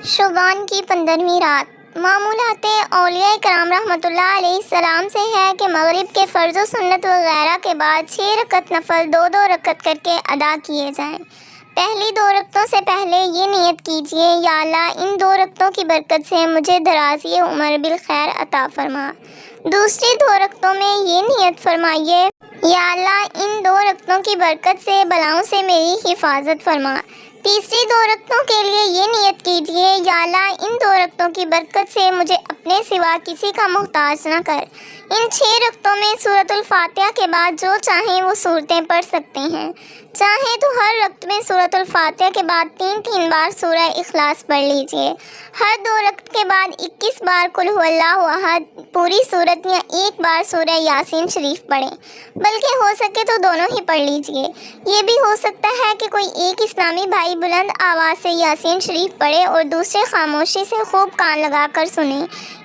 شعبان کی 15ویں رات معمولات اولیاء کرام رحمۃ اللہ علیہ السلام سے ہے کہ مغرب کے فرض و سنت وغیرہ کے بعد 6 رکعت نفل 2 رکعت کر کے ادا کیے جائیں۔ پہلی 2 رکعتوں سے پہلے یہ نیت کیجیے، یا اللہ ان 2 رکعتوں کی برکت سے مجھے درازی عمر بالخیر عطا فرما۔ دوسری 2 رکعتوں میں یہ نیت فرمائیے، یا اللہ ان 2 رکعتوں کی برکت سے بلاؤں سے میری حفاظت فرما۔ تیسری 2 رکعتوں کے لیے یہ نیت کیجیے، یا اللہ ان 2 رکعتوں کی برکت سے مجھے اپنے سوا کسی کا محتاج نہ کر۔ ان 6 رکعتوں میں سورۃ الفاتحہ کے بعد جو چاہیں وہ صورتیں پڑھ سکتے ہیں۔ چاہیں تو ہر رکعت میں سورۃ الفاتحہ کے بعد 3 بار سورہ اخلاص پڑھ لیجئے۔ ہر 2 رکعت کے بعد 21 بار قل هو اللہ احد پوری سورت یا 1 بار سورہ یاسین شریف پڑھیں، بلکہ ہو سکے تو دونوں ہی پڑھ لیجئے۔ یہ بھی ہو سکتا ہے کہ کوئی ایک اسلامی بھائی بلند آواز سے یاسین شریف پڑھے اور دوسرے خاموشی سے خوب کان لگا کر سنیں۔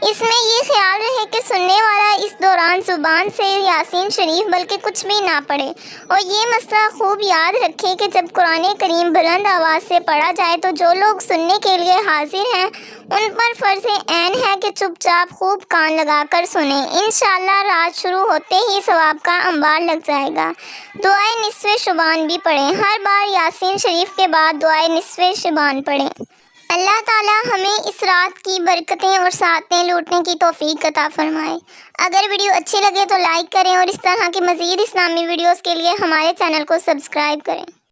اس میں یہ خیال رہے کہ سننے والا اس دوران زبان سے یاسین شریف بلکہ کچھ بھی نہ پڑھے، اور یہ مسئلہ خوب یاد رکھے کہ جب قرآن کریم بلند آواز سے پڑھا جائے تو جو لوگ سننے کے لیے حاضر ہیں ان پر فرض عین ہے کہ چپ چاپ خوب کان لگا کر سنیں۔ انشاءاللہ رات شروع ہوتے ہی ثواب کا انبار لگ جائے گا۔ دعائے نصف شعبان بھی پڑھیں، ہر بار یاسین شریف کے بعد دعائے نصف شعبان پڑھیں۔ اللہ تعالی ہمیں اس رات کی برکتیں اور سعادتیں لوٹنے کی توفیق عطا فرمائے۔ اگر ویڈیو اچھی لگے تو لائک کریں اور اس طرح کی مزید اسلامی ویڈیوز کے لیے ہمارے چینل کو سبسکرائب کریں۔